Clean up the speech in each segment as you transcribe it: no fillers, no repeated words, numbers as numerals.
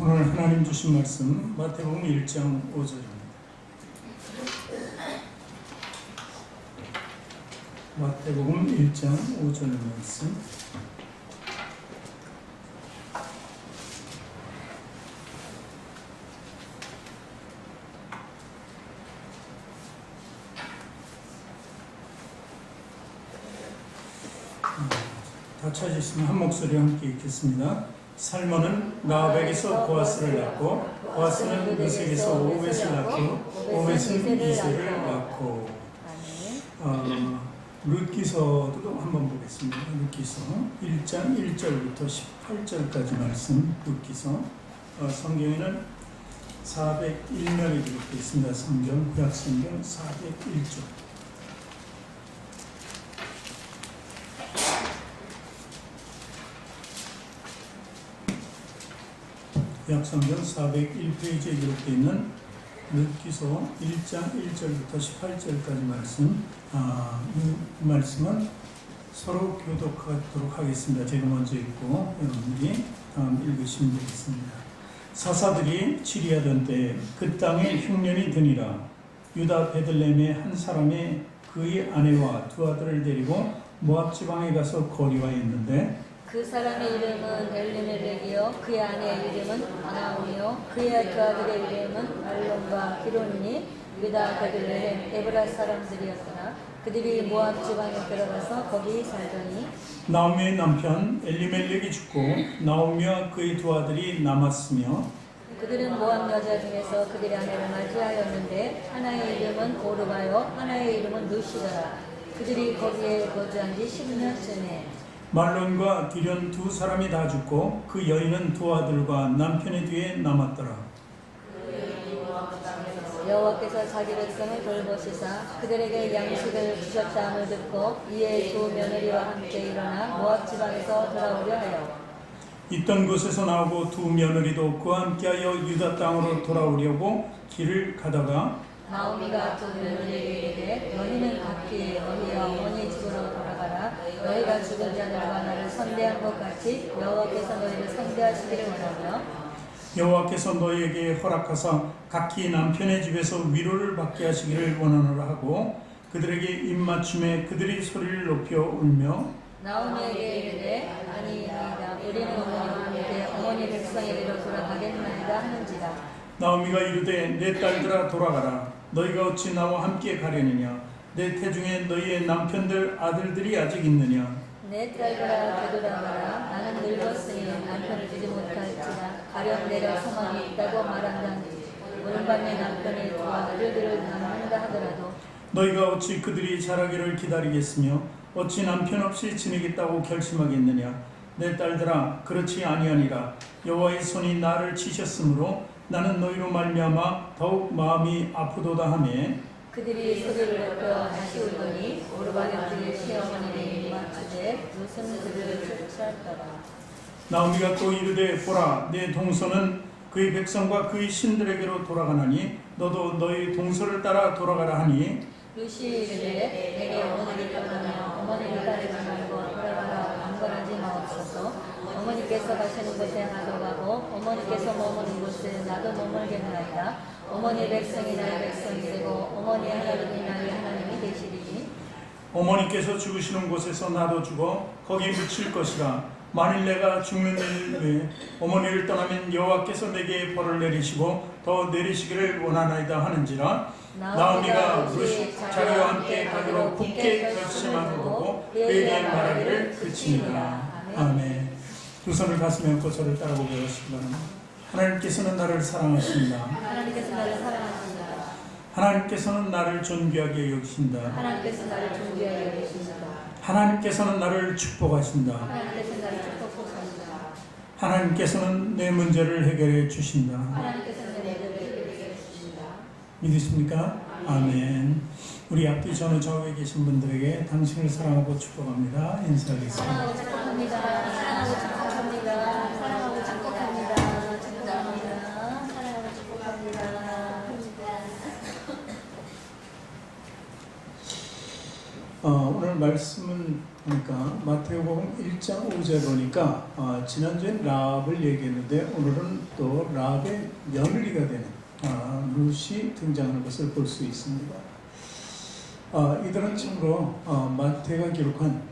오늘 하나님 주신 말씀 마태복음 1장 5절입니다. 마태복음 1장 5절 말씀. 다 찾으시면 한 목소리 함께 읽겠습니다. 살몬은 라합에게서 보아스를 낳고, 보아스는 루sek에서 오벳을 낳고, 오벳은 이새를 낳고. 룻기서도 한번 보겠습니다. 룻기서 1장 1절부터 18절까지 말씀. 룻기서 성경에는 401면이 기록되어 있습니다. 성경, 구약성경 401쪽. 구약성경 401페이지에 기록되어 있는 룻기서 1장 1절부터 18절까지 말씀. 이 말씀은 서로 교독하도록 하겠습니다. 제가 먼저 읽고 여러분들이 다음 읽으시면 되겠습니다. 사사들이 치리하던 때에 그 땅에 흉년이 드니라. 유다 베들레헴의 한 사람이 그의 아내와 두 아들을 데리고 모압 지방에 가서 거류하였는데 그 사람의 이름은 엘리멜렉이요 그의 아내의 이름은 나오미요 그의 그 아들의 이름은 말론과 기론이니 유다 베들레헴 에브라 사람들이었으나 그들이 모압 지방에 들어가서 거기 살더니 나오미의 남편 엘리멜렉이 죽고 나오미와 그의 두 아들이 남았으며 그들은 모압 여자 중에서 그들의 아내를 맞이하였는데 하나의 이름은 오르바요 하나의 이름은 루시더라. 그들이 거기에 거주한 지 10년쯤에 말론과 기련 두 사람이 다 죽고 그 여인은 두 아들과 남편의 뒤에 남았더라. 여호와께서 자기 백성을 돌보시사 그들에게 양식을 주셨다함을 듣고 이에 두 며느리와 함께 일어나 모압 지방에서 돌아오려 하여 있던 곳에서 나오고 두 며느리도 그와 함께하여 유다 땅으로 돌아오려고 길을 가다가 나오미가 두 며느리에게 이르되 너희는 각기 너희와 어머니 집으로 돌아가라. 너희가 죽은 자들과 나를 선대한 것 같이 여호와께서 너희를 선대하시기를 원하며 여호와께서 너희에게 허락하사 각기 남편의 집에서 위로를 받게 하시기를 원하노라 하고 그들에게 입맞춤에 그들이 소리를 높여 울며 나오미에게 이르되 아니이다 우리는 어머니와 함께 어머니 백성에게로 돌아가겠나이다 하는지라. 나오미가 이르되 내 딸들아 돌아가라. 너희가 어찌 나와 함께 가려느냐. 내 태중에 너희의 남편들 아들들이 아직 있느냐. 내 딸들아 되돌아가라. 나는 늙었으니 남편을 주지 못할지라. 가령 내가 소망이 있다고 말한다니 오른밤에 남편이 두 아들들을 낳는다 하더라도 너희가 어찌 그들이 자라기를 기다리겠으며 어찌 남편 없이 지내겠다고 결심하겠느냐. 내 딸들아 그렇지 아니하니라. 여호와의 손이 나를 치셨으므로 나는 너희로 말미암아 더욱 마음이 아프도다 하며 그들이 소리를 높여 다시 울더니 오르바의 그의 시어머니를 입맞추되 무슨 그들을 쫓았더라. 나오미가 또 이르되 보라 내 동서는 그의 백성과 그의 신들에게로 돌아가나니 너도 너희 동서를 따라 돌아가라 하니 루시 이르되 내게 어머니를 떠나며 어머니를 따르지 말고 돌아가라 강건하지 마옵소서. 어머니께서 가시는 곳에 나도 가고 어머니께서 머무는 곳에 나도 머물겠나이다. 어머니 백성이 나의 백성이 되고 어머니 하나님이 나의 하나님이 되시리니 어머니께서 죽으시는 곳에서 나도 죽어 거기 묻힐 것이라. 만일 내가 죽는 일 외에 어머니를 떠나면 여호와께서 내게 벌을 내리시고 더 내리시기를 원하나이다 하는지라. 나오미가 루시 자기와 함께 가기로 굳게 결심한 보고 그에게 말하기를 그치니라. 아멘. 두 손을 가슴에 얹고 저를 따라보게 하시기 바랍니다. 하나님께서는 나를 사랑하신다. 하나님께서 나를 사랑하신다. 하나님께서는 나를 존귀하게 여기신다. 하나님께서 나를 존귀하게 여기십니다. 하나님께서는 나를 축복하신다. 하나님께서 나를 축복하신다. 하나님께서는 내 문제를 해결해 주신다. 하나님께서 내 문제를 해결해 주신다. 믿으십니까? 아멘. 우리 앞뒤 전후 좌우에 계신 분들에게 당신을 사랑하고 축복합니다. 인사하겠습니다. 사랑하고 축복합니다. 사랑하고 축복합니다. 사랑하고 축복합니다. 축복합니다. 사랑하고 축복합니다. 오늘 말씀은 보니까 마태복음 1장 5절 보니까 지난주엔 라합을 얘기했는데 오늘은 또 라합의 며느리가 되는 룻이 등장하는 것을 볼 수 있습니다. 이들은 참으로 마태가 기록한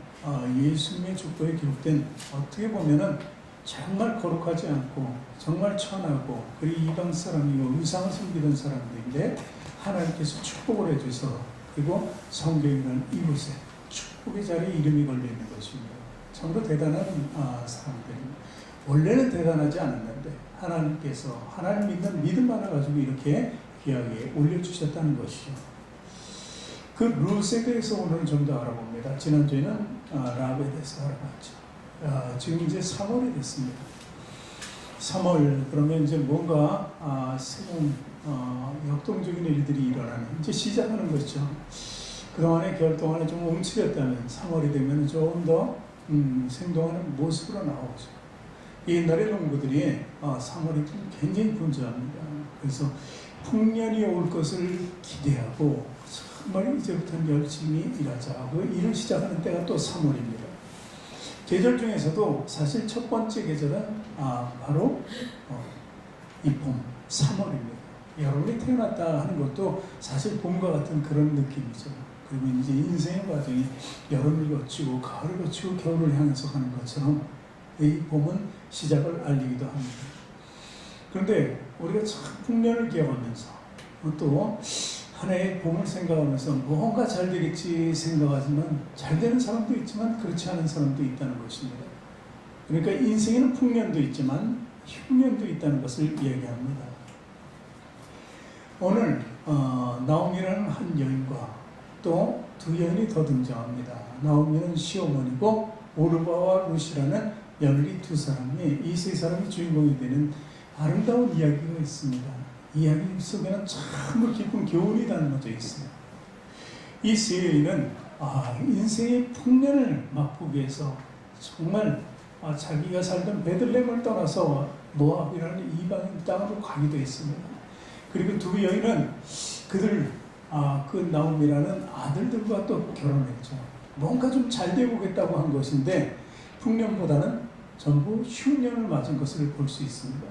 예수님의 족보에 기록된 어떻게 보면은 정말 거룩하지 않고 정말 천하고 그리고 이방 사람이고 의상을 섬기던 사람들인데 하나님께서 축복을 해주셔서 그리고 성경이라는 이곳에 축복의 자리에 이름이 걸려있는 것입니다. 참으로 대단한 사람들입니다. 원래는 대단하지 않았는데 하나님께서 하나님 믿는 믿음 하나 가지고 이렇게 귀하게 올려주셨다는 것이죠. 그 룻에 대해서 오늘은 좀 더 알아봅니다. 지난주에는 라합에 대해서 알아봤죠. 지금 이제 3월이 됐습니다. 3월 그러면 이제 뭔가 새로운 역동적인 일들이 일어나는 이제 시작하는 거죠. 그동안의 겨울 동안에 좀 움츠렸다면 3월이 되면 조금 더 생동하는 모습으로 나오죠. 옛날의 농부들이 3월이 굉장히 분주합니다. 그래서 풍년이 올 것을 기대하고 정말 이제부터는 열심히 일하자 하고 일을 시작하는 때가 또 3월입니다. 계절 중에서도 사실 첫 번째 계절은 바로 이 봄, 3월입니다. 여러분이 태어났다 하는 것도 사실 봄과 같은 그런 느낌이죠. 그리고 이제 인생의 과정이 여름을 거치고 가을을 거치고 겨울을 향해서 가는 것처럼 이 봄은 시작을 알리기도 합니다. 그런데 우리가 참 풍년을 기억하면서 또 한 해의 봄을 생각하면서 뭔가 잘 되겠지 생각하지만 잘 되는 사람도 있지만 그렇지 않은 사람도 있다는 것입니다. 그러니까 인생에는 풍년도 있지만 흉년도 있다는 것을 이야기합니다. 오늘 나오미라는 한 여인과 또 두 여인이 더 등장합니다. 나오미는 시어머니고 오르바와 룻이라는 며느리 두 사람이 이 세 사람이 주인공이 되는 아름다운 이야기가 있습니다. 이야기 속에는 참 깊은 교훈이 담겨져 있어요. 이 세 여인은 인생의 풍년을 맛보기 위해서 정말 자기가 살던 베들레헴을 떠나서 모압이라는 이방인 땅으로 가기도 했습니다. 그리고 두 여인은 그 나오미라는 아들들과 또 결혼했죠. 뭔가 좀 잘 되보겠다고 한 것인데 풍년보다는 전부 흉년을 맞은 것을 볼 수 있습니다.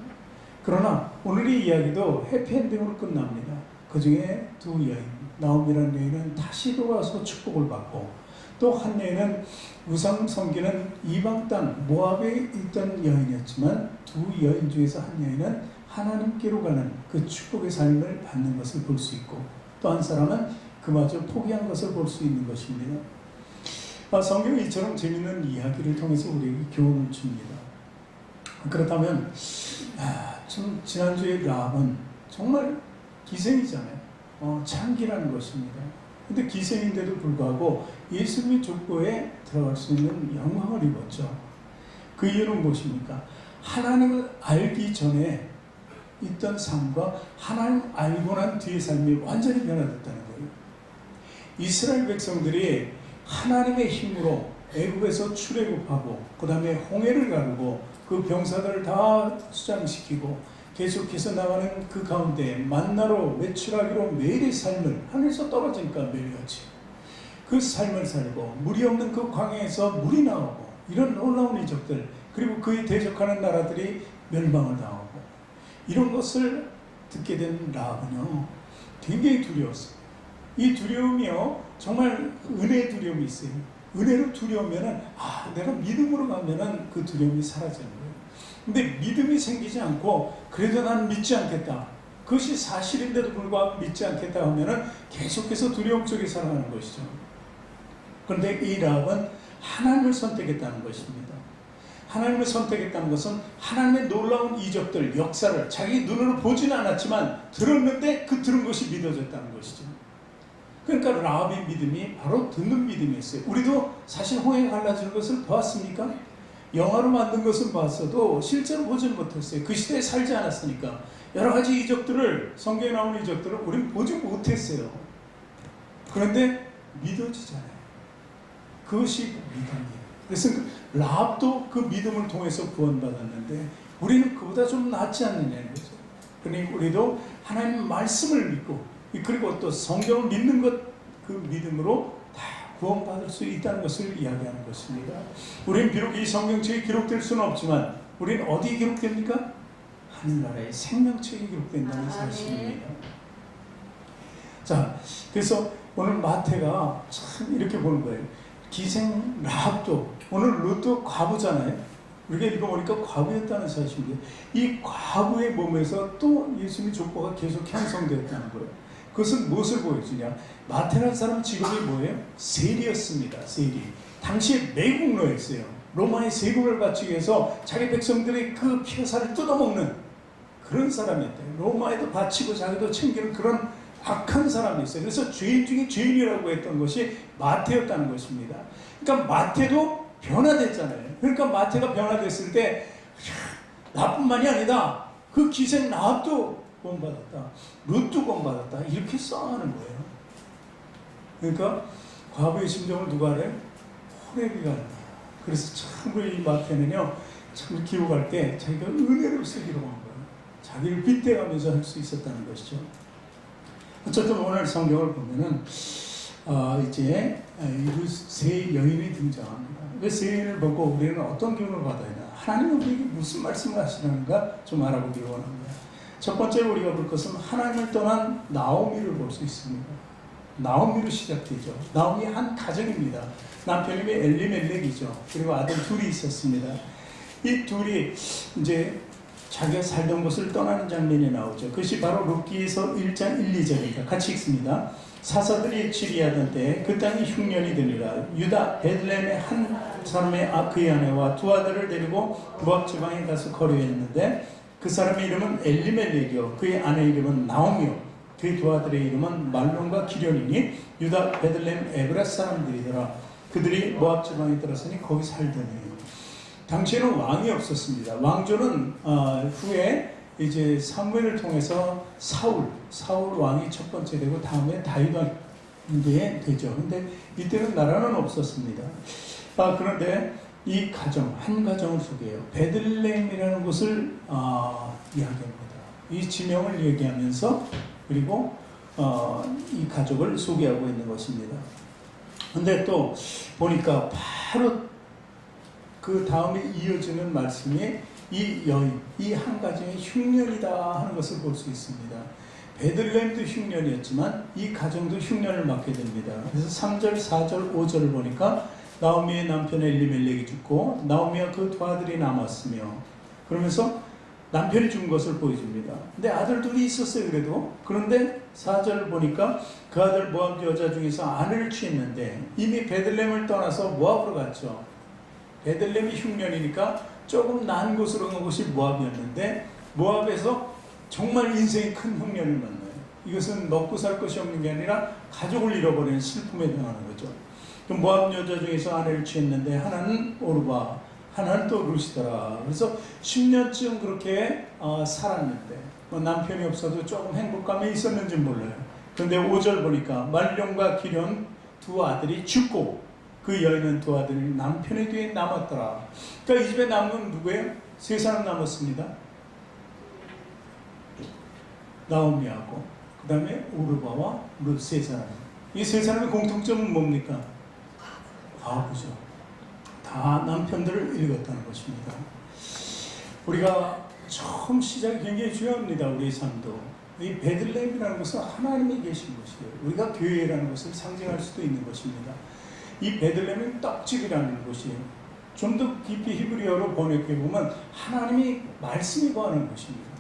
그러나 오늘의 이야기도 해피엔딩으로 끝납니다. 그 중에 두 여인, 나오미라는 여인은 다시 돌아와서 축복을 받고 또 한 여인은 우상 섬기는 이방 땅 모압에 있던 여인이었지만 두 여인 중에서 한 여인은 하나님께로 가는 그 축복의 삶을 받는 것을 볼 수 있고 또 한 사람은 그마저 포기한 것을 볼 수 있는 것입니다. 성경이 이처럼 재밌는 이야기를 통해서 우리에게 교훈을 줍니다. 그렇다면 좀 지난주에 라합은 정말 기생이잖아요. 창기라는 것입니다. 근데 기생인데도 불구하고 예수님의 족보에 들어갈 수 있는 영광을 입었죠. 그 이유는 무엇입니까? 하나님을 알기 전에 있던 삶과 하나님 알고 난 뒤의 삶이 완전히 변화됐다는 거예요. 이스라엘 백성들이 하나님의 힘으로 애굽에서 출애굽하고 그 다음에 홍해를 가르고 그 병사들을 다 수장시키고 계속해서 나가는 그 가운데 만나로 외출하기로 매일의 삶을 하늘에서 떨어지니까 매일같이 그 삶을 살고 물이 없는 그 광야에서 물이 나오고 이런 놀라운 이적들 그리고 그에 대적하는 나라들이 멸망을 당하고 이런 것을 듣게 된 라합은요 굉장히 두려웠어요. 이 두려움이요 정말 은혜의 두려움이 있어요. 은혜로 두려우면은 내가 믿음으로 가면은 그 두려움이 사라지는 거예요. 근데 믿음이 생기지 않고 그래도 나는 믿지 않겠다. 그것이 사실인데도 불구하고 믿지 않겠다 하면은 계속해서 두려움 속에 살아가는 것이죠. 그런데 이 라합은 하나님을 선택했다는 것입니다. 하나님을 선택했다는 것은 하나님의 놀라운 이적들, 역사를 자기 눈으로 보지는 않았지만 들었는데 그 들은 것이 믿어졌다는 것이죠. 그러니까 라합의 믿음이 바로 듣는 믿음이었어요. 우리도 사실 홍해가 갈라지는 것을 보았습니까? 영화로 만든 것은 봤어도 실제로 보지는 못했어요. 그 시대에 살지 않았으니까. 여러 가지 이적들을 성경에 나오는 이적들을 우리는 보지 못했어요. 그런데 믿어지잖아요. 그것이 믿음이에요. 그래서 라합도 그 믿음을 통해서 구원받았는데 우리는 그보다 좀 낫지 않느냐는 거죠. 그러니까 우리도 하나님 말씀을 믿고 그리고 또 성경을 믿는 것 그 믿음으로 다 구원받을 수 있다는 것을 이야기하는 것입니다. 우리는 비록 이 성경책에 기록될 수는 없지만 우리는 어디에 기록됩니까? 하늘나라의 생명책에 기록된다는 사실입니다. 자, 그래서 오늘 마태가 참 이렇게 보는 거예요. 기생 라합도, 오늘 룻도 과부잖아요. 우리가 읽어보니까 과부였다는 사실인데 이 과부의 몸에서 또 예수님의 족보가 계속 형성되었다는 거예요. 그것은 무엇을 보여주냐? 마태라는 사람은 직업이 뭐예요? 세리였습니다. 세리. 당시에 매국노였어요. 로마의 세금을 바치기 위해서 자기 백성들의 그 폐사를 뜯어먹는 그런 사람이었대요. 로마에도 바치고 자기도 챙기는 그런 악한 사람이었어요. 그래서 죄인 중에 죄인이라고 했던 것이 마태였다는 것입니다. 그러니까 마태도 변화됐잖아요. 그러니까 마태가 변화됐을 때 나뿐만이 아니다. 그 기생 라합도 구원받았다. 룻도 구원받았다. 이렇게 써하는 거예요. 그러니까 과부의 심정을 누가 알아요? 호레비가 알아요. 그래서 참으로 이 마태는요, 참 기록할 때 자기가 은혜를 쓰기로 한 거예요. 자기를 빗대가면서 할 수 있었다는 것이죠. 어쨌든 오늘 성경을 보면은 이제 세 여인이 등장합니다. 그 세 여인을 보고 우리는 어떤 기운을 받아야 되나? 하나님은 우리에게 무슨 말씀을 하시는가 좀 알아보기 원합니다. 첫 번째로 우리가 볼 것은 하나님을 떠난 나오미를 볼 수 있습니다. 나오미로 시작되죠. 나오미 한 가정입니다. 남편 이름이 엘리멜렉이죠. 그리고 아들 둘이 있었습니다. 이 둘이 이제 자기가 살던 곳을 떠나는 장면이 나오죠. 그것이 바로 룻기에서 1장 1, 2절입니다. 같이 읽습니다. 사사들이 치리하던 때 그 땅이 흉년이 되니라. 유다 베들레헴의 한 사람의 그의 아내와 두 아들을 데리고 모압 지방에 가서 거류했는데 그 사람의 이름은 엘리멜렉이요 그의 아내 이름은 나오미요 그의 두 아들의 이름은 말론과 기련이니 유다 베들레헴 에브라 사람들이더라. 그들이 모압 지방에 들어서니 거기 살더니 당시에는 왕이 없었습니다. 왕조는 후에 이제 사무엘을 통해서 사울 왕이 첫 번째 되고 다음에 다윗 왕이 되죠. 근데 이때는 나라는 없었습니다. 그런데 이 가정, 한 가정을 소개해요. 베들레헴이라는 곳을 이야기합니다. 이 지명을 얘기하면서 그리고 이 가족을 소개하고 있는 것입니다. 근데 또 보니까 바로 그 다음에 이어지는 말씀이 이 여인, 이 한 가정의 흉년이다 하는 것을 볼 수 있습니다. 베들레헴도 흉년이었지만 이 가정도 흉년을 맞게 됩니다. 그래서 3절, 4절, 5절을 보니까 나오미의 남편 엘리멜렉이 죽고 나오미와 그 두 아들이 남았으며 그러면서 남편이 죽은 것을 보여줍니다. 근데 아들 둘이 있었어요. 그런데 4절 보니까 그 아들 모압 여자 중에서 아내를 취했는데 이미 베들레헴을 떠나서 모압으로 갔죠. 베들레헴이 흉년이니까 조금 나은 곳으로 간 곳이 모압이었는데 모압에서 정말 인생의 큰 흉년을 만나요. 이것은 먹고 살 것이 없는 게 아니라 가족을 잃어버리는 슬픔에 당하는 거죠. 그럼 모압 여자 중에서 아내를 취했는데 하나는 오르바, 하나는 또 룻이더라. 그래서 10년쯤 그렇게 살았는데 남편이 없어도 조금 행복감이 있었는지 몰라요. 그런데 5절 보니까 말론과 기련 두 아들이 죽고 그 여인은 두 아들이 남편의 뒤에 남았더라. 그러니까 이 집에 남은 누구예요? 세 사람 남았습니다. 나오미하고 그 다음에 오르바와 룻 세 사람. 이 세 사람의 공통점은 뭡니까? 과부죠. 다 남편들을 잃었다는 것입니다. 우리가 처음 시작이 굉장히 중요합니다. 우리의 삶도. 이 베들레헴이라는 것은 하나님이 계신 곳이에요. 우리가 교회라는 것을 상징할 수도 있는 것입니다. 이 베들레헴은 떡집이라는 곳이에요. 좀 더 깊이 히브리어로 번역해보면 하나님이 말씀이 거하는 곳입니다.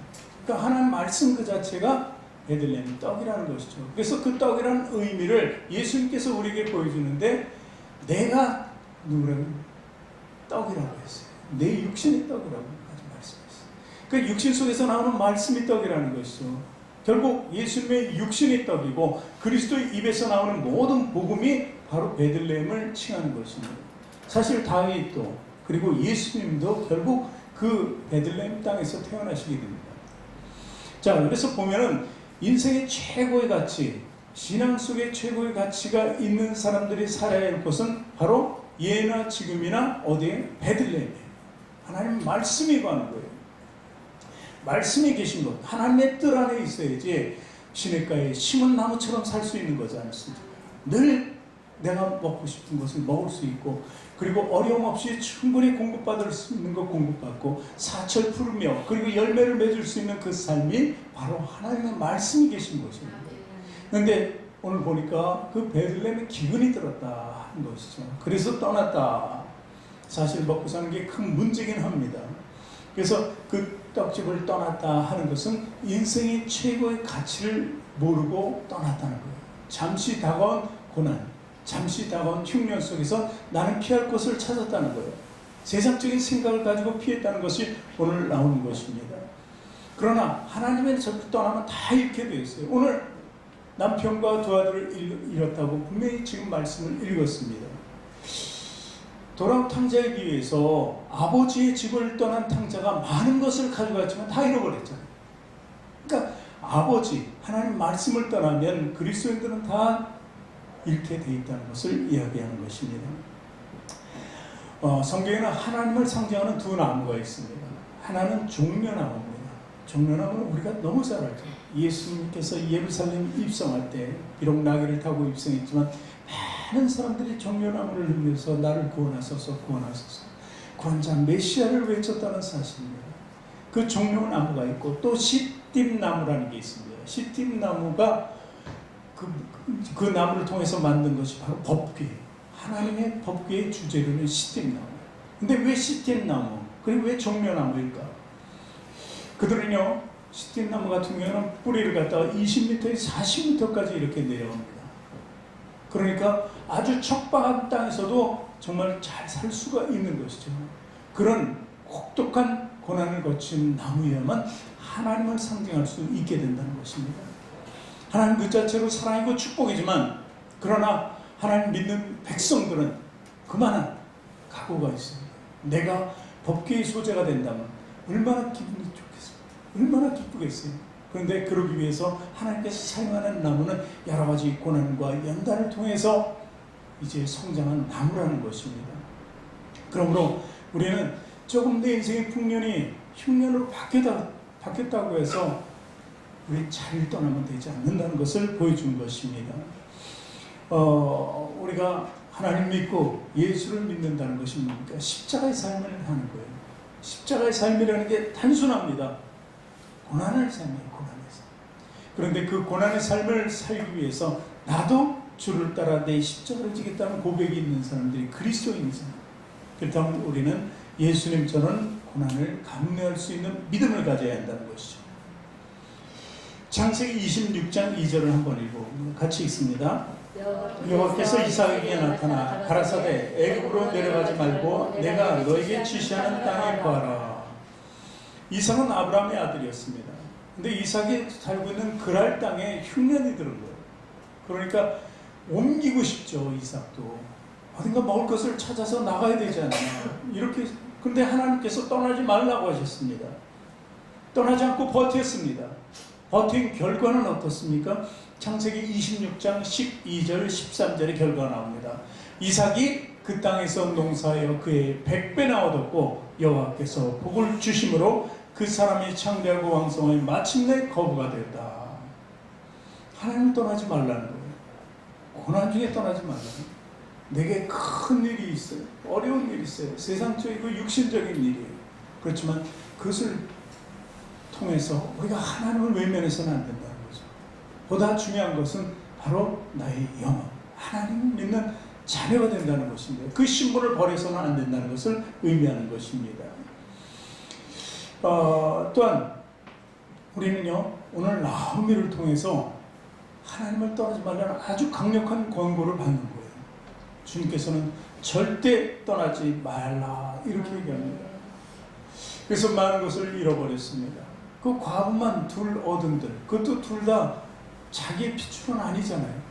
그러니까 하나님 말씀 그 자체가 베들레헴 떡이라는 것이죠. 그래서 그 떡이라는 의미를 예수님께서 우리에게 보여주는데 내가 누구라고? 떡이라고 했어요. 내 육신의 떡이라고 말씀했어요. 그 육신 속에서 나오는 말씀이 떡이라는 것이죠. 결국 예수님의 육신이 떡이고 그리스도의 입에서 나오는 모든 복음이 바로 베들레헴을 칭하는 것입니다. 사실 다윗도 그리고 예수님도 결국 그 베들레헴 땅에서 태어나시게 됩니다. 자, 그래서 보면은 인생의 최고의 가치, 신앙 속에 최고의 가치가 있는 사람들이 살아야 할 곳은 바로 예나 지금이나 어디에? 베들레헴이에요. 하나님 말씀이 가는 거예요. 말씀이 계신 것, 하나님의 뜻 안에 있어야지 시냇가에 심은 나무처럼 살 수 있는 거지 않습니까? 늘 내가 먹고 싶은 것을 먹을 수 있고, 그리고 어려움 없이 충분히 공급받을 수 있는 것 공급받고, 사철 푸르며 그리고 열매를 맺을 수 있는 그 삶이 바로 하나님의 말씀이 계신 것입니다. 그런데 오늘 보니까 그 베들레헴에 기근이 들었다 하는 것이죠. 그래서 떠났다. 사실 먹고 사는 게 큰 문제긴 합니다. 그래서 그 떡집을 떠났다 하는 것은 인생의 최고의 가치를 모르고 떠났다는 거예요. 잠시 다가온 고난, 잠시 다가온 흉년 속에서 나는 피할 곳을 찾았다는 거예요. 세상적인 생각을 가지고 피했다는 것이 오늘 나오는 것입니다. 그러나 하나님의 저를 떠나면 다 잃게 되어 있어요. 오늘 남편과 두 아들을 잃었다고 분명히 지금 말씀을 읽었습니다. 돌아온 탕자에 비해서 아버지의 집을 떠난 탕자가 많은 것을 가져갔지만 다 잃어버렸잖아요. 그러니까 아버지, 하나님 말씀을 떠나면 그리스도인들은 다 잃게 돼 있다는 것을 이야기하는 것입니다. 성경에는 하나님을 상징하는 두 나무가 있습니다. 하나는 종려나무입니다. 종려나무는 우리가 너무 잘 알죠. 예수님께서 예루살렘 입성할 때 비록 나귀를 타고 입성했지만 많은 사람들이 종려나무를 흘면서 나를 구원하소서 구원하소서 구원자 메시아를 외쳤다는 사실입니다. 그 종려나무가 있고 또 시띠나무라는 게 있습니다. 시띠나무가 그 나무를 통해서 만든 것이 바로 법궤, 하나님의 법궤의 주재료는 시띠나무. 근데 왜 시띠나무 그리고 왜 종려나무일까? 그들은요, 시띠나무 같은 경우는 뿌리를 갖다가 20m에서 40m까지 이렇게 내려옵니다. 그러니까 아주 척박한 땅에서도 정말 잘 살 수가 있는 것이죠. 그런 혹독한 고난을 거친 나무여야만 하나님을 상징할 수 있게 된다는 것입니다. 하나님 그 자체로 사랑이고 축복이지만, 그러나 하나님 믿는 백성들은 그만한 각오가 있습니다. 내가 법궤의 소재가 된다면 얼마나 기분이 좋겠어요. 얼마나 기쁘겠어요. 그런데 그러기 위해서 하나님께서 사용하는 나무는 여러 가지 고난과 연단을 통해서 이제 성장한 나무라는 것입니다. 그러므로 우리는 조금 내 인생의 풍년이 흉년으로 바뀌었다고 해서 우리 잘 떠나면 되지 않는다는 것을 보여준 것입니다. 우리가 하나님 믿고 예수를 믿는다는 것이 뭡니까? 십자가의 삶을 하는 거예요. 십자가의 삶이라는 게 단순합니다. 고난의 삶이에요. 고난의 삶. 그런데 그 고난의 삶을 살기 위해서 나도 주를 따라 내 십자가를 지겠다는 고백이 있는 사람들이 그리스도인이잖아요. 그렇다면 우리는 예수님처럼 고난을 감내할 수 있는 믿음을 가져야 한다는 것이죠. 창세기 26장 2절을 한번 읽어보면 같이 읽습니다. 여호와께서 이삭에게 나타나 가라사대 애굽으로 내려가지 말고 내가 너에게 지시하는 땅에 거하라. 이삭은 아브라함의 아들이었습니다. 근데 이삭이 살고 있는 그랄 땅에 흉년이 들은 거예요. 그러니까 옮기고 싶죠. 이삭도 어딘가 먹을 것을 찾아서 나가야 되지 않나 이렇게. 근데 하나님께서 떠나지 말라고 하셨습니다. 떠나지 않고 버텼습니다. 버틴 결과는 어떻습니까? 창세기 26장 12절 13절의 결과가 나옵니다. 이삭이 그 땅에서 농사하여 그의 100배나 얻었고 여호와께서 복을 주심으로 그 사람이 창대하고 왕성하여 마침내 거부가 되었다. 하나님을 떠나지 말라는 거예요. 고난 중에 떠나지 말라는 거예요. 내게 큰 일이 있어요. 어려운 일이 있어요. 세상적이고 육신적인 일이에요. 그렇지만 그것을 통해서 우리가 하나님을 외면해서는 안 된다는 거죠. 보다 중요한 것은 바로 나의 영혼, 하나님을 믿는 자녀가 된다는 것입니다. 그 신분을 버려서는 안 된다는 것을 의미하는 것입니다. 또한 우리는요, 오늘 나오미를 통해서 하나님을 떠나지 말라는 아주 강력한 권고를 받는 거예요. 주님께서는 절대 떠나지 말라 이렇게 얘기합니다. 그래서 많은 것을 잃어버렸습니다. 그 과부만 둘 얻은들, 그것도 둘 다 자기의 피줄은 아니잖아요.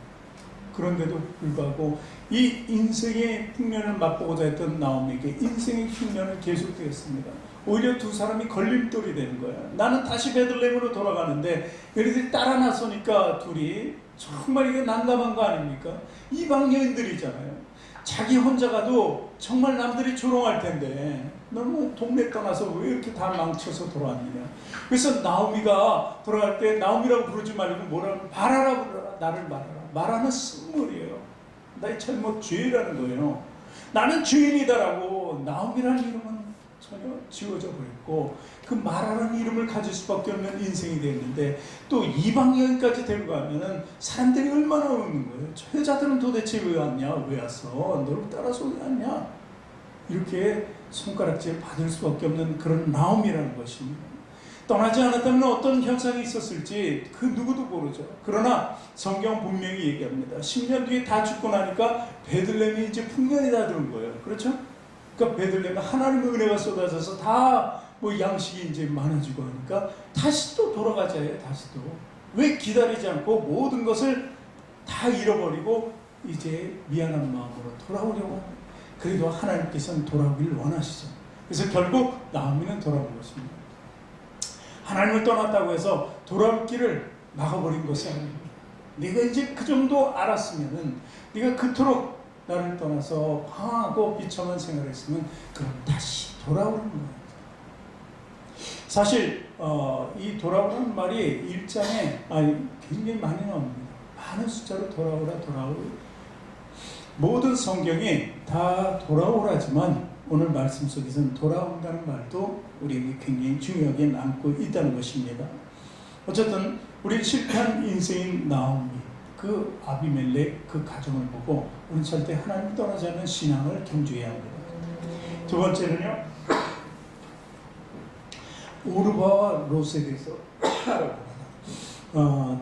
그런데도 불구하고 이 인생의 흉년을 맛보고자 했던 나오미에게 인생의 흉년은 계속되었습니다. 오히려 두 사람이 걸림돌이 되는 거예요. 나는 다시 베들레헴으로 돌아가는데 얘네들이 따라 나서니까 둘이 정말 이게 난감한 거 아닙니까? 이방 여인들이잖아요. 자기 혼자 가도 정말 남들이 조롱할 텐데 너무 동네 떠나서 왜 이렇게 다 망쳐서 돌아왔느냐. 그래서 나오미가 돌아갈 때 나오미라고 부르지 말고 뭐라고 말하라 부르라. 나를 말하라. 말하는 쓴물이에요. 나의 잘못 죄라는 거예요. 나는 죄인이다라고 나오미라는 이름은 전혀 지워져 버렸고 그 말하는 이름을 가질 수밖에 없는 인생이 됐는데 또 이방 여인까지 데리고 가면은 사람들이 얼마나 오는 거예요. 저 여자들은 도대체 왜 왔냐? 왜 왔어? 너를 따라서 왜 왔냐? 이렇게 손가락질 받을 수밖에 없는 그런 나옴이라는 것입니다. 떠나지 않았다면 어떤 현상이 있었을지 그 누구도 모르죠. 그러나 성경 분명히 얘기합니다. 10년 뒤에 다 죽고 나니까 베들레헴이 이제 풍년이 다 들은 거예요. 그렇죠? 그러니까 베들레헴에 하나님의 은혜가 쏟아져서 다 뭐 양식이 이제 많아지고 하니까 다시 또 돌아가자예요. 다시 또. 왜 기다리지 않고 모든 것을 다 잃어버리고 이제 미안한 마음으로 돌아오려고 합니다. 그래도 하나님께서는 돌아오기를 원하시죠. 그래서 결국 나오미는 돌아온 것입니다. 하나님을 떠났다고 해서 돌아올 길을 막아버린 것이 아닙니다. 네가 이제 그 정도 알았으면은 네가 그토록 나를 떠나서 방황하고 비참한 생활을 했으면 그럼 다시 돌아오는 거예요. 사실 이 돌아오라는 말이 1장에 굉장히 많이 나옵니다. 많은 숫자로 돌아오라. 모든 성경이 다 돌아오라지만 오늘 말씀 속에서는 돌아온다는 말도 우리에게 굉장히 중요하게 남고 있다는 것입니다. 어쨌든 우리 실패한 인생인 나오미, 그 아비멜렉 그 가정을 보고 우리는 절대 하나님을 떠나지 않는 신앙을 경주해야 합니다. 두 번째는요, 오르바와 롯에 대해서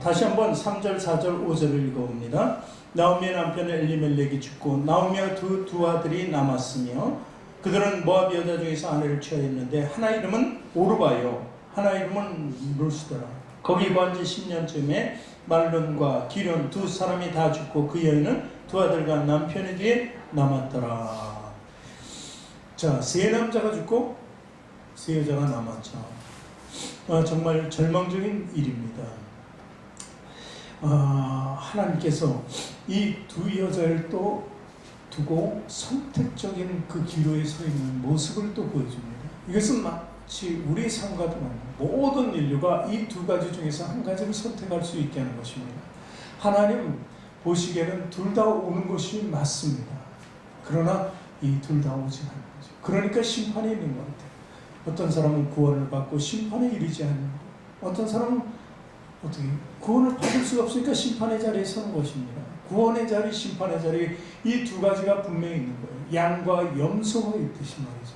다시 한번 3절, 4절, 5절을 읽어봅니다. 나오미의 남편 엘리멜렉이 죽고 나오미와 두 아들이 남았으며 그들은 모압 여자 중에서 아내를 취하였는데 하나 이름은 오르바요 하나 이름은 롯이더라. 거기 거한 지 10년쯤에 말론과 기련 두 사람이 다 죽고 그 여인은 두 아들과 남편의 뒤에 남았더라. 자, 세 남자가 죽고 세 여자가 남았죠. 정말 절망적인 일입니다. 하나님께서 이 두 여자를 또 두고 선택적인 그 기로에 서 있는 모습을 또 보여줍니다. 이것은 마치 우리의 삶과도 같은 모든 인류가 이 두 가지 중에서 한 가지를 선택할 수 있게 하는 것입니다. 하나님 보시기에는 둘 다 오는 것이 맞습니다. 그러나 이 둘 다 오지 않는 거죠. 그러니까 심판이 있는 것 같아요. 어떤 사람은 구원을 받고 심판에 이르지 않는 것, 어떤 사람은 어떻게 구원을 받을 수가 없으니까 심판의 자리에 서는 것입니다. 구원의 자리, 심판의 자리, 이 두 가지가 분명히 있는 거예요. 양과 염소가 있듯이 말이죠.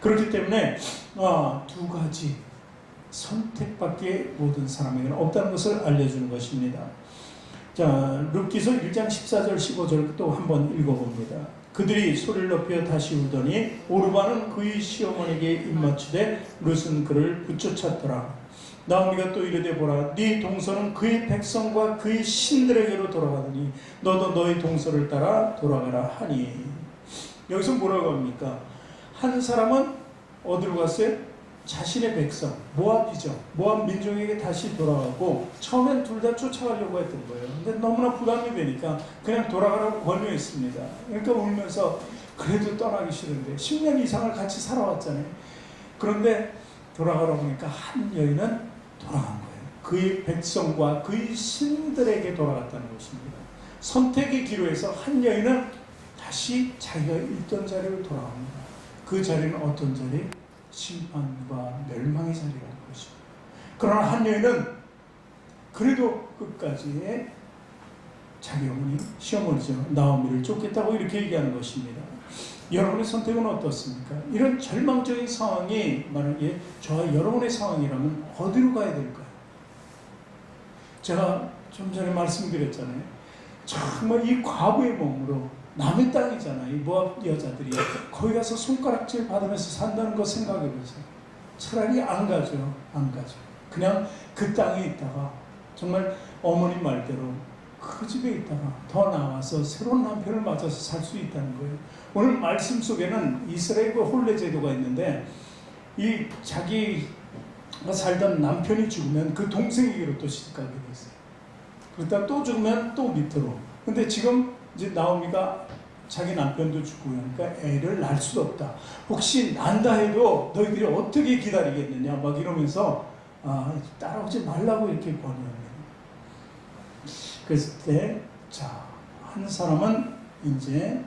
그렇기 때문에 두 가지 선택밖에 모든 사람에게는 없다는 것을 알려주는 것입니다. 자, 룻기서 1장 14절 15절 또 한번 읽어봅니다. 그들이 소리를 높여 다시 울더니 오르바는 그의 시어머니에게 입맞추되 룻은 그를 붙여찼더라. 나오미가 또 이르되 보라, 네 동서는 그의 백성과 그의 신들에게로 돌아가더니 너도 너의 동서를 따라 돌아가라 하니. 여기서 뭐라고 합니까? 한 사람은 어디로 갔어요? 자신의 백성, 모압이죠. 모압 민족에게 다시 돌아가고 처음엔 둘 다 쫓아가려고 했던 거예요. 근데 너무나 부담이 되니까 그냥 돌아가라고 권유했습니다. 그러니까 울면서 그래도 떠나기 싫은데 10년 이상을 같이 살아왔잖아요. 그런데 돌아가라고 하니까 한 여인은 돌아간 거예요. 그의 백성과 그의 신들에게 돌아갔다는 것입니다. 선택의 기로에서 한 여인은 다시 자기가 있던 자리로 돌아갑니다. 그 자리는 어떤 자리? 심판과 멸망의 자리라는 것입니다. 그러나 한 여인은 그래도 끝까지 자기 어머니, 시어머니죠. 나오미를 쫓겠다고 이렇게 얘기하는 것입니다. 여러분의 선택은 어떻습니까? 이런 절망적인 상황이 만약에 저와 여러분의 상황이라면 어디로 가야 될까요? 제가 좀 전에 말씀드렸잖아요. 정말 이 과부의 몸으로 남의 땅이잖아요. 이 모압 여자들이 거기 가서 손가락질 받으면서 산다는 거 생각해 보세요. 차라리 안 가죠. 안 가죠. 그냥 그 땅에 있다가 정말 어머님 말대로 그 집에 있다가 더 나와서 새로운 남편을 맞아서 살 수 있다는 거예요. 오늘 말씀 속에는 이스라엘과 혼례 제도가 있는데 이 자기가 살던 남편이 죽으면 그 동생에게로 또 시집가게 돼 있어요. 그러다 또 죽으면 또 밑으로. 근데 지금 이제 나오미가 자기 남편도 죽고 그러니까 애를 낳을 수 없다. 혹시 난다 해도 너희들이 어떻게 기다리겠느냐 막 이러면서 따라오지 말라고 이렇게 권유합니다. 그랬을 때 자, 한 사람은 이제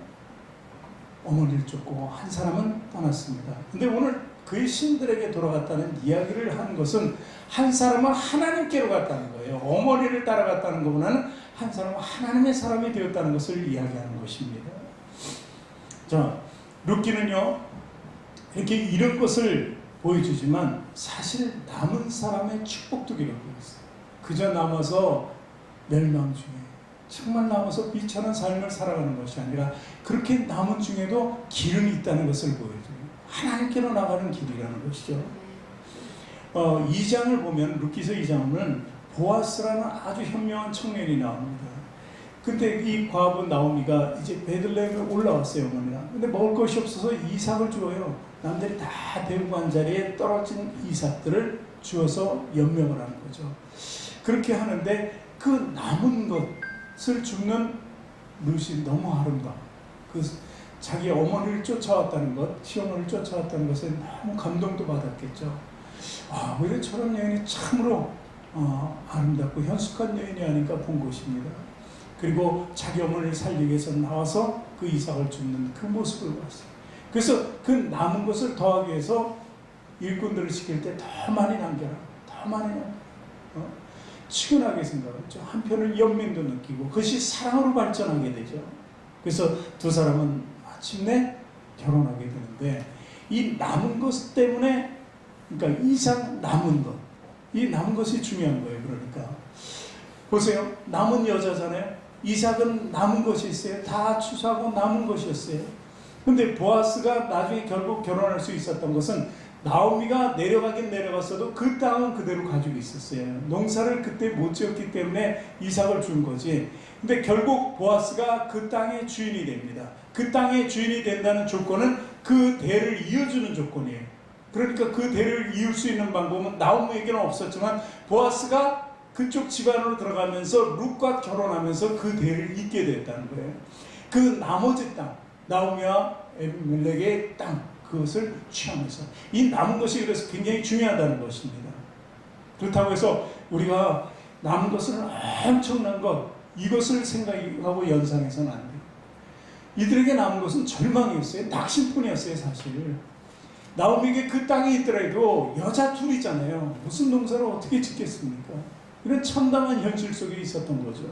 어머니를 쫓고 한 사람은 떠났습니다. 근데 오늘 그의 신들에게 돌아갔다는 이야기를 한 것은 한 사람은 하나님께로 갔다는 거예요. 어머니를 따라갔다는 것보다는 한 사람은 하나님의 사람이 되었다는 것을 이야기하는 것입니다. 자, 룻기는요 이렇게 이런 것을 보여주지만 사실 남은 사람의 축복도 기록되어 있어요. 그저 남아서 멸망 중에 정말 남아서 비천한 삶을 살아가는 것이 아니라 그렇게 남은 중에도 기름이 있다는 것을 보여줘요. 하나님께로 나가는 길이라는 것이죠. 2장을 보면 룻기서 2장은 보아스라는 아주 현명한 청년이 나옵니다. 근데 이 과부 나오미가 이제 베들레헴에 올라왔어요, 어머니가. 근데 먹을 것이 없어서 이삭을 주어요. 남들이 다 데리고 간 자리에 떨어진 이삭들을 주어서 연명을 하는 거죠. 그렇게 하는데 그 남은 것을 줍는 룻이 너무 아름다워. 그 자기 어머니를 쫓아왔다는 것, 시어머니를 쫓아왔다는 것에 너무 감동도 받았겠죠. 아, 오히려 저런 여인이 참으로 아름답고 현숙한 여인이 아닌가 본 것입니다. 그리고 자기 어머니를 살리기 위해서 나와서 그 이삭을 줍는 그 모습을 봤어요. 그래서 그 남은 것을 더하기 위해서 일꾼들을 시킬 때 더 많이 남겨라, 더 많이 남겨라. 치근하게 생각했죠. 한편은 연민도 느끼고 그것이 사랑으로 발전하게 되죠. 그래서 두 사람은 마침내 결혼하게 되는데 이 남은 것 때문에, 그러니까 이삭 남은 것, 이 남은 것이 중요한 거예요. 그러니까 보세요. 남은 여자잖아요. 이삭은 남은 것이 있어요. 다 추수하고 남은 것이었어요. 근데 보아스가 나중에 결국 결혼할 수 있었던 것은 나오미가 내려가긴 내려갔어도 그 땅은 그대로 가지고 있었어요. 농사를 그때 못 지었기 때문에 이삭을 준 거지. 근데 결국 보아스가 그 땅의 주인이 됩니다. 그 땅의 주인이 된다는 조건은 그 대를 이어주는 조건이에요. 그러니까 그 대를 이을 수 있는 방법은 나오미에게는 없었지만 보아스가 그쪽 집안으로 들어가면서 룻과 결혼하면서 그 대를 잇게 됐다는 거예요. 그 나머지 땅, 나오미와 에비멜렉의 땅, 그것을 취하면서 이 남은 것이 그래서 굉장히 중요하다는 것입니다. 그렇다고 해서 우리가 남은 것은 엄청난 것, 이것을 생각하고 연상해서는 안 돼요. 이들에게 남은 것은 절망이었어요. 낙심뿐이었어요, 사실. 나오미에게 그 땅이 있더라도 여자 둘이잖아요. 무슨 농사를 어떻게 짓겠습니까? 이런 참담한 현실 속에 있었던 거죠.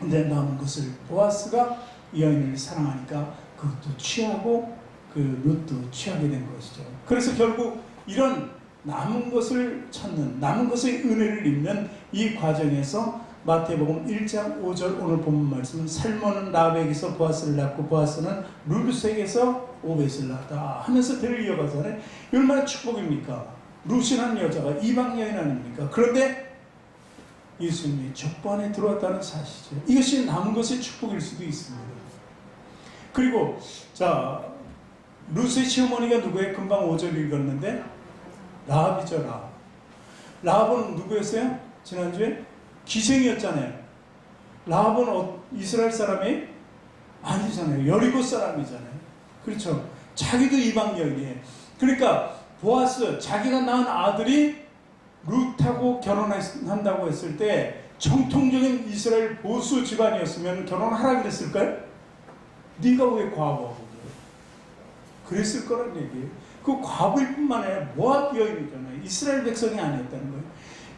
근데 남은 것을 보아스가 이 여인을 사랑하니까 그것도 취하고 그 룻도 취하게 된 것이죠. 그래서 결국 이런 남은 것을 찾는, 남은 것의 은혜를 입는 이 과정에서 마태복음 1장 5절 오늘 본문 말씀은 살몬은 라합에게서 보아스를 낳고 보아스는 룻에게서 오벳을 낳았다 하면서 대를 이어가잖아요. 얼마나 축복입니까? 룻이라는 여자가 이방 여인 아닙니까? 그런데 예수님이 족보 안에 들어왔다는 사실이죠. 이것이 남은 것의 축복일 수도 있습니다. 그리고 자, 룻의 시어머니가 누구예요? 금방 5절 읽었는데 라합이죠. 라합. 라합은 누구였어요? 지난주에 기생이었잖아요. 라합은 이스라엘 사람이 아니잖아요. 여리고 사람이잖아요. 그렇죠. 자기도 이방 여인이에요. 그러니까 보아스, 자기가 낳은 아들이 룻하고 결혼한다고 했을 때 정통적인 이스라엘 보수 집안이었으면 결혼하라 그랬을까요? 네가 왜 과부하고 그래? 그랬을 거란 얘기예요. 그 과부일 뿐만 아니라 모압 여인이잖아요. 이스라엘 백성이 아니었다는 거예요.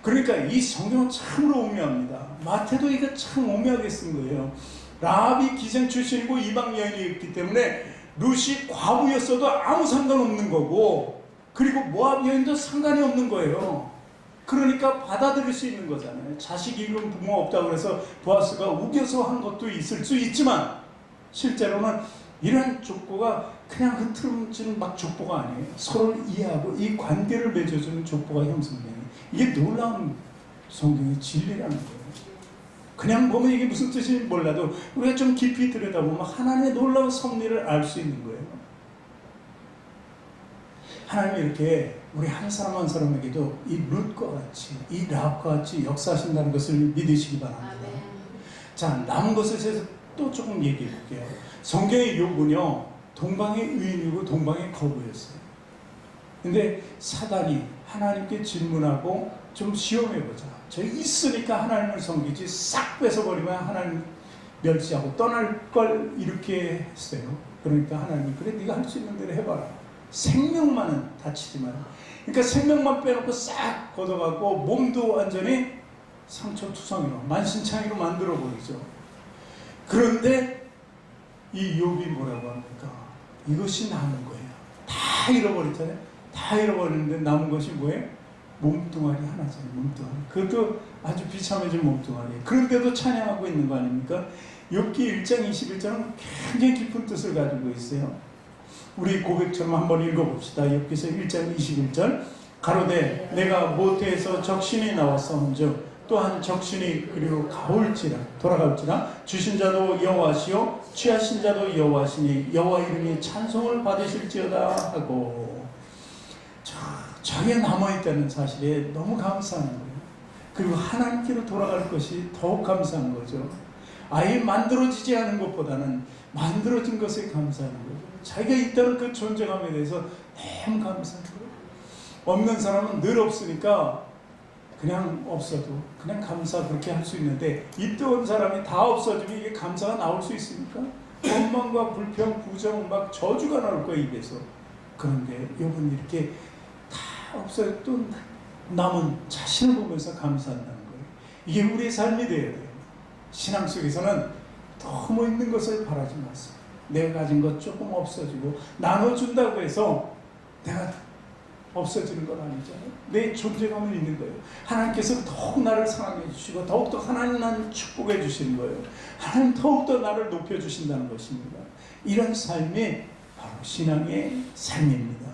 그러니까 이 성경은 참으로 오묘합니다. 마태도 이거 참 오묘하게 쓴 거예요. 라합이 기생 출신이고 이방 여인이었기 때문에 룻이 과부였어도 아무 상관없는 거고, 그리고 모압 여인도 상관이 없는 거예요. 그러니까 받아들일 수 있는 거잖아요. 자식 잃은 부모 없다고 해서 보아스가 우겨서 한 것도 있을 수 있지만 실제로는 이런 족보가 그냥 흐트러지는 막 족보가 아니에요. 서로를 이해하고 이 관계를 맺어주는 족보가 형성되는, 이게 놀라운 성경의 진리라는 거예요. 그냥 보면 이게 무슨 뜻인지 몰라도 우리가 좀 깊이 들여다보면 하나님의 놀라운 섭리를 알 수 있는 거예요. 하나님이 이렇게 우리 한 사람 한 사람에게도 이 룻과 같이, 이 라합과 같이 역사하신다는 것을 믿으시기 바랍니다. 자, 남은 것에 대해서 또 조금 얘기해 볼게요. 성경의 욥은요, 동방의 의인이고 동방의 거부였어요. 근데 사단이 하나님께 질문하고 좀 시험해보자. 저희 있으니까 하나님을 섬기지 싹 뺏어버리면 하나님 멸시하고 떠날 걸 이렇게 했어요. 그러니까 하나님이 그래 네가 할 수 있는 대로 해봐라. 생명만은 다치지 마라. 그러니까 생명만 빼놓고 싹 걷어가고 몸도 완전히 상처투성이로 만신창이로 만들어 버리죠. 그런데 이 욥이 뭐라고 합니까? 이것이 남은 거예요. 다 잃어버렸잖아요. 다 잃어버렸는데 남은 것이 뭐예요? 몸뚱아리 하나잖아요. 몸뚱아리. 그것도 아주 비참해진 몸뚱아리. 그런데도 찬양하고 있는 거 아닙니까? 욥기 1장 21절은 굉장히 깊은 뜻을 가지고 있어요. 우리 고백처럼 한번 읽어봅시다. 욥기서 1장 21절 가로되 내가 모태에서 적신이 나왔사온즉 또한 적신이 그리로 가올지라 돌아갈지라 주신 자도 여호와시요 취하신 자도 여호와시니 여호와 이름이 찬송을 받으실지어다 하고 자기가 남아있다는 사실에 너무 감사한 거예요. 그리고 하나님께로 돌아갈 것이 더욱 감사한 거죠. 아예 만들어지지 않은 것보다는 만들어진 것에 감사하는 거죠. 자기가 있다는 그 존재감에 대해서 너무 감사한 거예요. 없는 사람은 늘 없으니까 그냥 없어도 그냥 감사 그렇게 할 수 있는데 있던 사람이 다 없어지면 이게 감사가 나올 수 있습니까? 원망과 불평, 부정, 막 저주가 나올 거예요, 입에서. 그런데 욥은 이렇게 다 없어도 또 남은 자신을 보면서 감사한다는 거예요. 이게 우리의 삶이 되어야 돼요. 신앙 속에서는 너무 있는 것을 바라지 마세요. 내가 가진 것 조금 없어지고 나눠준다고 해서 내가 없어지는 건 아니잖아요. 내 존재감은 있는 거예요. 하나님께서 더욱 나를 사랑해 주시고 더욱더 하나님 나를 축복해 주시는 거예요. 하나님 더욱더 나를 높여주신다는 것입니다. 이런 삶이 바로 신앙의 삶입니다.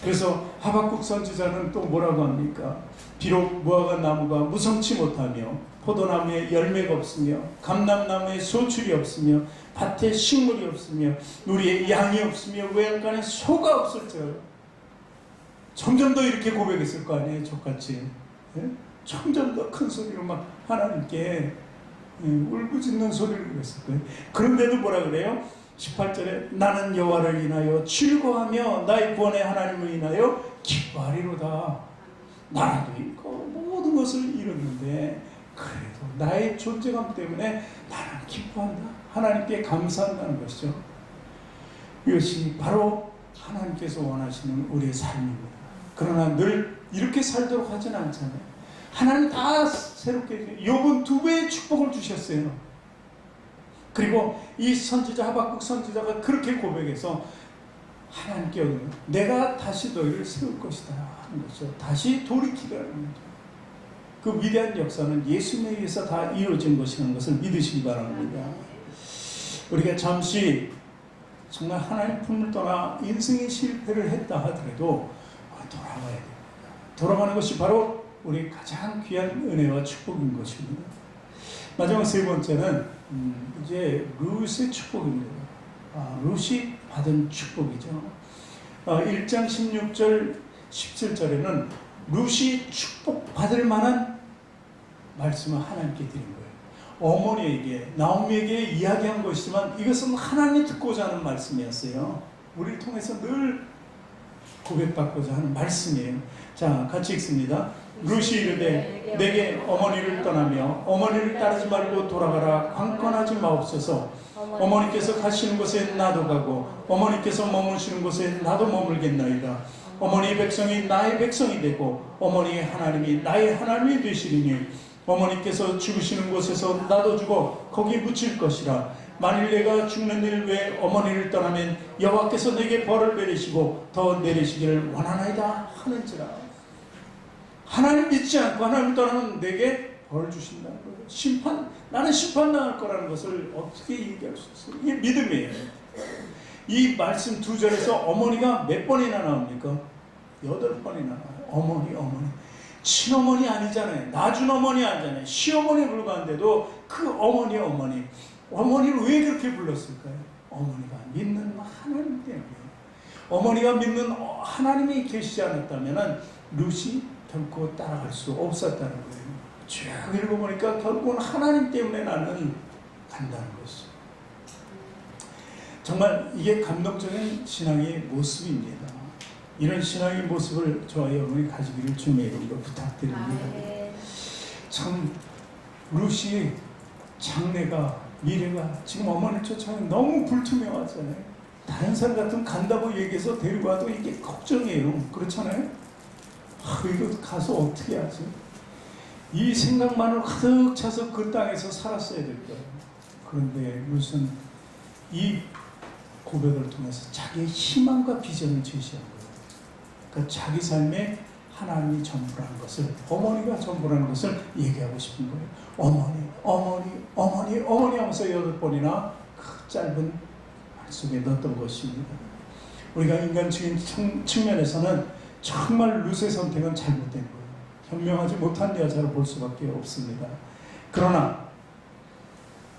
그래서 하박국 선지자는 또 뭐라고 합니까? 비록 무화과 나무가 무성치 못하며 포도나무에 열매가 없으며 감람나무에 소출이 없으며 밭에 식물이 없으며 우리의 양이 없으며 외양간에 소가 없을지어다. 점점 더 이렇게 고백했을 거 아니에요, 저같이. 예? 점점 더 큰 소리로 막 하나님께 울부짖는 소리를 했을 거예요. 그런데도 뭐라 그래요? 18절에 나는 여호와를 인하여 즐거워하며 나의 구원의 하나님을 인하여 기뻐하리로다. 나라도 잃고 모든 것을 잃었는데 그래도 나의 존재감 때문에 나는 기뻐한다. 하나님께 감사한다는 것이죠. 이것이 바로 하나님께서 원하시는 우리의 삶입니다. 그러나 늘 이렇게 살도록 하지는 않잖아요. 하나님 다 새롭게 욥은 2배의 축복을 주셨어요. 그리고 이 선지자 하박국 선지자가 그렇게 고백해서 하나님께 얻으면 내가 다시 너희를 세울 것이다 하는 거죠. 다시 돌이키라는 거죠. 그 위대한 역사는 예수님에 의해서 다 이루어진 것이라는 것을 믿으시기 바랍니다. 우리가 잠시 정말 하나님 품을 떠나 인생의 실패를 했다 하더라도 돌아가야 됩니다. 돌아가는 것이 바로 우리 가장 귀한 은혜와 축복인 것입니다. 마지막 세 번째는 이제 룻의 축복입니다. 룻이 받은 축복이죠. 1장 16절 17절에는 룻이 축복받을 만한 말씀을 하나님께 드린 거예요. 어머니에게 나오미에게 이야기한 것이지만 이것은 하나님이 듣고자 하는 말씀이었어요. 우리를 통해서 늘 고백받고자 하는 말씀이에요. 자, 같이 읽습니다. 룻이 이르되 내게 어머니를 떠나며 어머니를 따르지 말고 돌아가라. 강권하지 마옵소서. 어머니께서 가시는 곳에 나도 가고 어머니께서 머무시는 곳에 나도 머물겠나이다. 어머니의 백성이 나의 백성이 되고 어머니의 하나님이 나의 하나님이 되시리니 어머니께서 죽으시는 곳에서 나도 죽어 거기 묻힐 것이라. 만일 내가 죽는 일 외에 어머니를 떠나면 여호와께서 내게 벌을 내리시고 더 내리시기를 원하나이다 하는지라. 하나님 믿지 않고 하나님을 떠나면 내게 벌 주신다는 거예요. 나는 심판당할 거라는 것을 어떻게 얘기할 수 있어요? 이게 믿음이에요. 이 말씀 2절에서 어머니가 몇 번이나 나옵니까? 8번이나 나와요. 어머니. 친어머니 아니잖아요. 낳아준 어머니 아니잖아요. 시어머니 불과한데도 그 어머니를 왜 그렇게 불렀을까요? 어머니가 믿는 하나님 때문에. 어머니가 믿는 하나님이 계시지 않았다면 룻이 결코 따라갈 수 없었다는 거예요. 쭉 읽어보니까 결국은 하나님 때문에 나는 간다는 것이죠. 정말 이게 감동적인 신앙의 모습입니다. 이런 신앙의 모습을 저와 여러분이 가지기를 주님의 이름으로 부탁드립니다. 참 룻이 장래가 미래가 지금 어머니를 쫓아가면 너무 불투명하잖아요. 다른 사람 같으면 간다고 얘기해서 데리고 와도 이게 걱정이에요. 그렇잖아요. 이거 가서 어떻게 하지? 이 생각만으로 가득 차서 그 땅에서 살았어야 될 거예요. 그런데 무슨 이 고백을 통해서 자기의 희망과 비전을 제시한 거예요. 그러니까 자기 삶에 하나님이 전부라는 것을, 어머니가 전부라는 것을 얘기하고 싶은 거예요. 어머니, 어머니, 어머니, 어머니 하면서 8번이나 그 짧은 말 속에 넣었던 것입니다. 우리가 인간적인 측면에서는 정말 룻의 선택은 잘못된 거예요. 현명하지 못한 여자로 볼 수밖에 없습니다. 그러나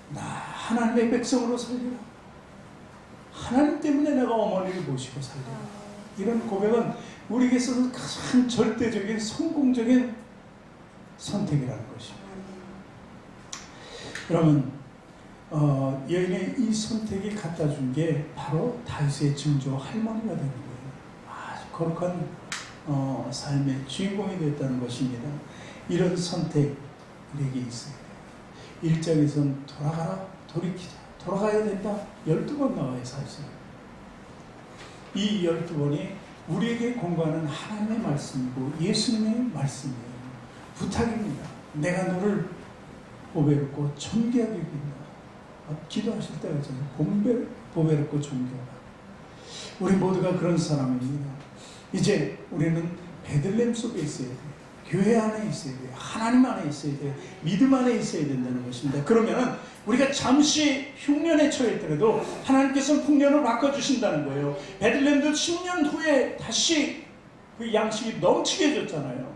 나 하나님의 백성으로 살리라. 하나님 때문에 내가 어머니를 모시고 살리라. 이런 고백은 우리에게서는 가장 절대적인 성공적인 선택이라는 것입니다. 여러분, 여인의 이 선택이 갖다 준 게 바로 다윗의 증조 할머니가 되는 거예요. 아주 거룩한 삶의 주인공이 됐다는 것입니다. 이런 선택 우리에게 있어요. 1장에서는 돌아가라, 돌이키자, 돌아가야 된다. 12번 나와요, 사실. 이 12번이 우리에게 공부하는 하나님의 말씀이고 예수님의 말씀이에요. 부탁입니다. 내가 너를 보배롭고 존귀하게 여긴다. 기도하실 때가 있잖아요. 보배롭고 존귀하다. 우리 모두가 그런 사람입니다. 이제 우리는 베들레헴 속에 있어야 돼요. 교회 안에 있어야 돼요. 하나님 안에 있어야 돼요. 믿음 안에 있어야 된다는 것입니다. 그러면 우리가 잠시 흉년에 처했더라도 하나님께서는 풍년을 바꿔주신다는 거예요. 베들레헴도 10년 후에 다시 그 양식이 넘치게 해줬잖아요.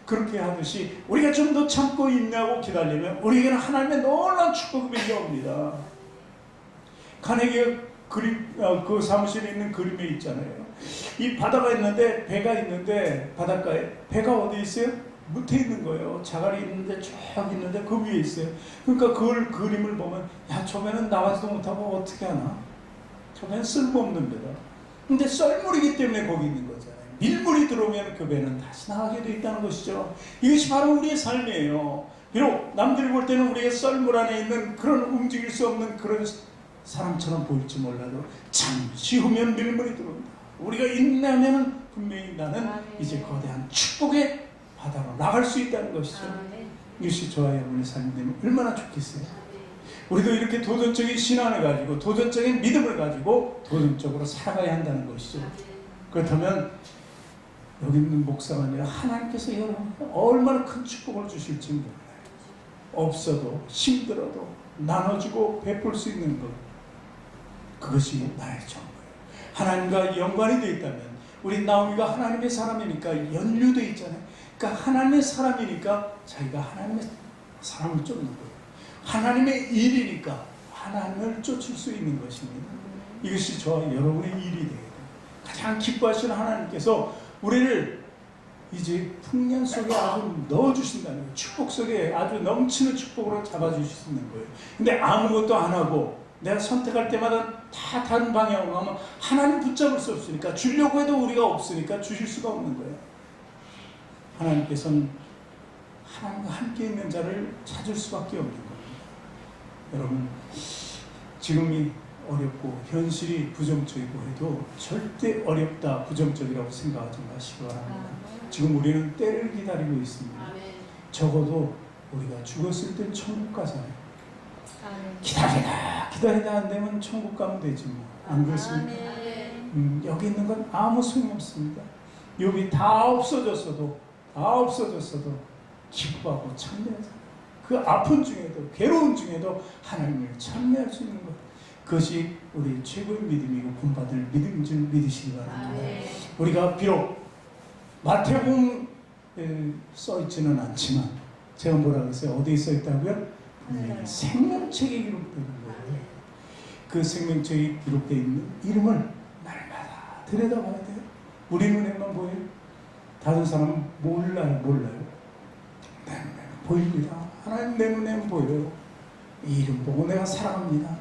그렇게 하듯이 우리가 좀 더 참고 인내하고 기다리면 우리에게는 하나님의 놀라운 축복이 밀려옵니다. 카네기가 그 사무실에 있는 그림에 있잖아요. 이 바다가 있는데 배가 있는데 바닷가에 배가 어디 있어요? 밑에 있는 거예요. 자갈이 있는데 쭉 있는데 그 위에 있어요. 그러니까 그걸 그림을 보면 야, 저 배는 나가지도 못하고 어떻게 하나? 저 배는 쓸모없는 배다. 근데 썰물이기 때문에 거기 있는 거잖아요. 밀물이 들어오면 그 배는 다시 나가게 돼 있다는 것이죠. 이것이 바로 우리의 삶이에요. 비록 남들이 볼 때는 우리의 썰물 안에 있는 그런 움직일 수 없는 그런 사람처럼 보일지 몰라도 잠시 후면 밀물이 들어온다. 우리가 인내하면 분명히 나는 이제 거대한 축복의 바다로 나갈 수 있다는 것이죠. 이것이 저와 여러분의 삶이 되면 얼마나 좋겠어요. 우리도 이렇게 도전적인 신앙을 가지고 도전적인 믿음을 가지고 도전적으로 살아가야 한다는 것이죠. 그렇다면 여기 있는 목사가 아니라 하나님께서 여러분께 얼마나 큰 축복을 주실지 몰라요. 없어도 힘들어도 나눠주고 베풀 수 있는 것, 그것이 나의 전부예요. 하나님과 연관이 되어 있다면, 우리 나오미가 하나님의 사람이니까 연루되어 있잖아요. 그러니까 하나님의 사람이니까 자기가 하나님의 사람을 쫓는 거예요. 하나님의 일이니까 하나님을 쫓을 수 있는 것입니다. 이것이 저와 여러분의 일이 되어야 돼요. 가장 기뻐하시는 하나님께서 우리를 이제 풍년 속에 아주 넣어주신다는 거예요. 축복 속에 아주 넘치는 축복으로 잡아주시는 거예요. 근데 아무것도 안 하고 내가 선택할 때마다 다 다른 방향으로 가면 하나님 붙잡을 수 없으니까, 주려고 해도 우리가 없으니까 주실 수가 없는 거예요. 하나님께서는 하나님과 함께 있는 자를 찾을 수밖에 없는 겁니다. 여러분, 지금이 어렵고 현실이 부정적이고 해도 절대 어렵다, 부정적이라고 생각하지 마시기 바랍니다. 지금 우리는 때를 기다리고 있습니다. 적어도 우리가 죽었을 땐 천국 가잖아요. 기다리다 안 되면 천국 가면 되지 뭐. 안 그렇습니까? 여기 있는 건 아무 소용없습니다. 여기 다 없어졌어도 기뻐하고 찬미하잖아요. 그 아픈 중에도 괴로운 중에도 하나님을 찬미할 수 있는 것, 그것이 우리 최고의 믿음이고 본받을 믿음인 줄 믿으시기 바랍니다. 우리가 비록 마태복음에 써있지는 않지만, 제가 뭐라고 했어요? 어디에 써있다고요? 생명책에 기록되는 거예요. 그 생명책에 기록되어 있는 이름을 날마다 들여다봐야 돼요. 우리 눈에만 보여요? 다른 사람은 몰라요. 내 눈에는 보입니다. 하나님 내 눈에는 보여요. 이 이름 보고 내가 사랑합니다.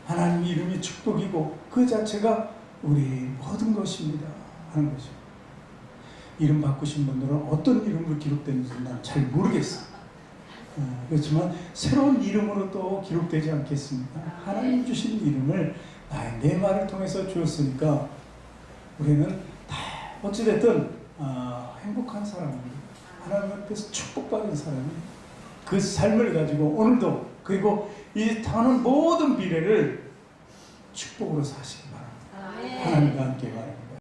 하나님 이름이 축복이고 그 자체가 우리의 모든 것입니다 하는 거죠. 이름 바꾸신 분들은 어떤 이름으로 기록되는지 난 잘 모르겠어요. 그렇지만 새로운 이름으로 또 기록되지 않겠습니까? 하나님 주신 이름을 내 말을 통해서 주었으니까 우리는 다 어찌됐든 행복한 사람입니다. 하나님 앞에서 축복받은 사람이 그 삶을 가지고 오늘도 그리고 이 당하는 모든 미래를 축복으로 사시기 바랍니다. 하나님과 함께 바랍니다.